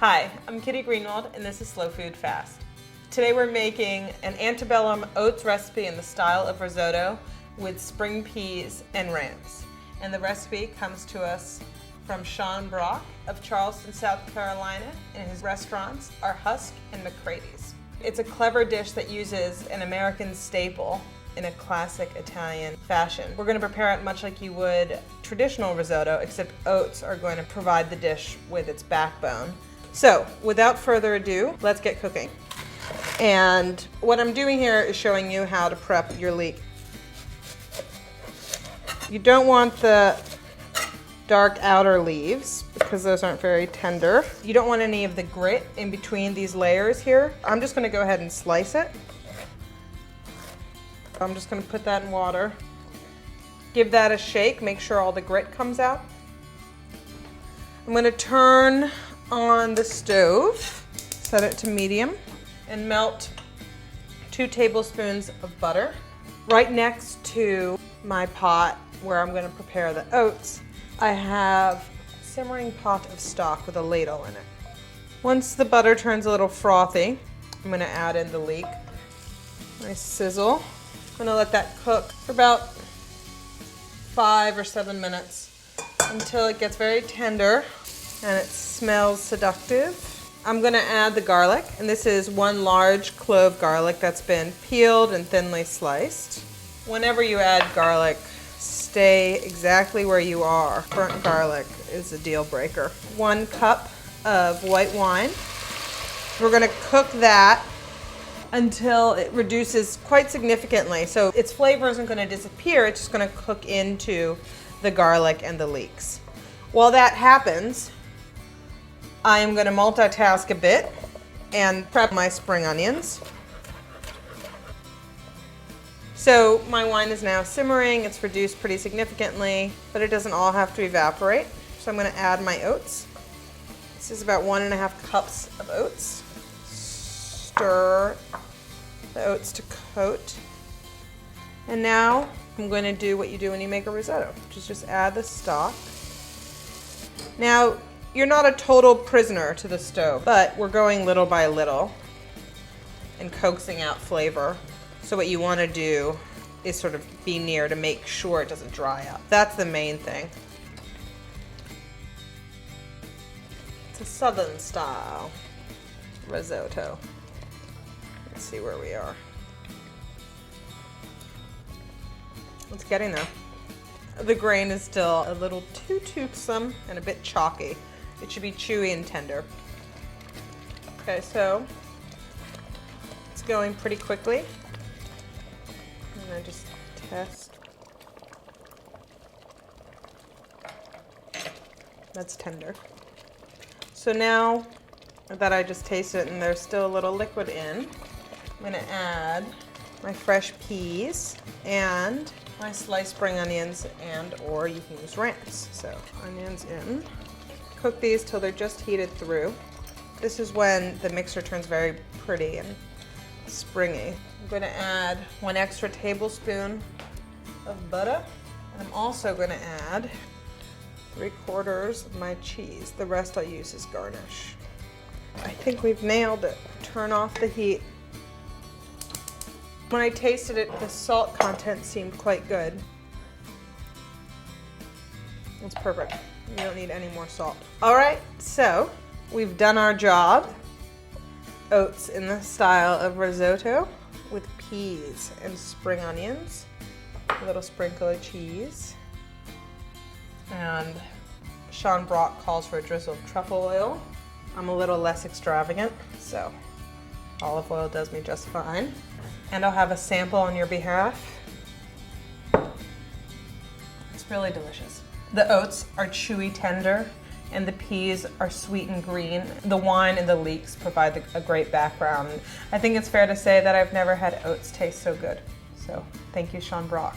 Hi, I'm Kitty Greenwald and this is Slow Food Fast. Today we're making an antebellum oats recipe in the style of risotto with spring peas and ramps. And the recipe comes to us from Sean Brock of Charleston, South Carolina, and his restaurants are Husk and McCrady's. It's a clever dish that uses an American staple in a classic Italian fashion. We're going to prepare it much like you would traditional risotto, except oats are going to provide the dish with its backbone. So, without further ado, let's get cooking. And what I'm doing here is showing you how to prep your leek. You don't want the dark outer leaves because those aren't very tender. You don't want any of the grit in between these layers here. I'm just going to go ahead and slice it. I'm just going to put that in water. Give that a shake, make sure all the grit comes out. I'm going to turn on the stove, set it to medium, and melt 2 tablespoons of butter right next to my pot where I'm going to prepare the oats. I have a simmering pot of stock with a ladle in it. Once the butter turns a little frothy, I'm going to add in the leek. Nice sizzle. I'm going to let that cook for about 5 or 7 minutes until it gets very tender and it smells seductive. I'm going to add the garlic, and this is 1 large clove garlic that's been peeled and thinly sliced. Whenever you add garlic, stay exactly where you are. Burnt garlic is a deal breaker. 1 cup of white wine. We're going to cook that until it reduces quite significantly. So its flavor isn't going to disappear, it's just going to cook into the garlic and the leeks. While that happens, I am going to multitask a bit and prep my spring onions. So my wine is now simmering, it's reduced pretty significantly, but it doesn't all have to evaporate. So I'm going to add my oats. This is about 1.5 cups of oats. Stir the oats to coat. And now I'm going to do what you do when you make a risotto, which is just add the stock. Now, you're not a total prisoner to the stove, but we're going little by little and coaxing out flavor. So what you want to do is sort of be near to make sure it doesn't dry up. That's the main thing. It's a southern style risotto. Let's see where we are. It's getting there. The grain is still a little too toothsome and a bit chalky. It should be chewy and tender. Okay, so it's going pretty quickly. I'm gonna just test. That's tender. So now that I just tasted it and there's still a little liquid in, I'm gonna add my fresh peas and my sliced spring onions, and or you can use ramps. So onions in. Cook these till they're just heated through. This is when the mixture turns very pretty and springy. I'm going to add 1 extra tablespoon of butter, and I'm also going to add 3/4 of my cheese. The rest I'll use as garnish. I think we've nailed it. Turn off the heat. When I tasted it, the salt content seemed quite good. It's perfect. You don't need any more salt. All right, so we've done our job. Oats in the style of risotto with peas and spring onions, a little sprinkle of cheese, and Sean Brock calls for a drizzle of truffle oil. I'm a little less extravagant, so olive oil does me just fine. And I'll have a sample on your behalf. It's really delicious. The oats are chewy tender and the peas are sweet and green. The wine and the leeks provide a great background. I think it's fair to say that I've never had oats taste so good. So thank you, Sean Brock.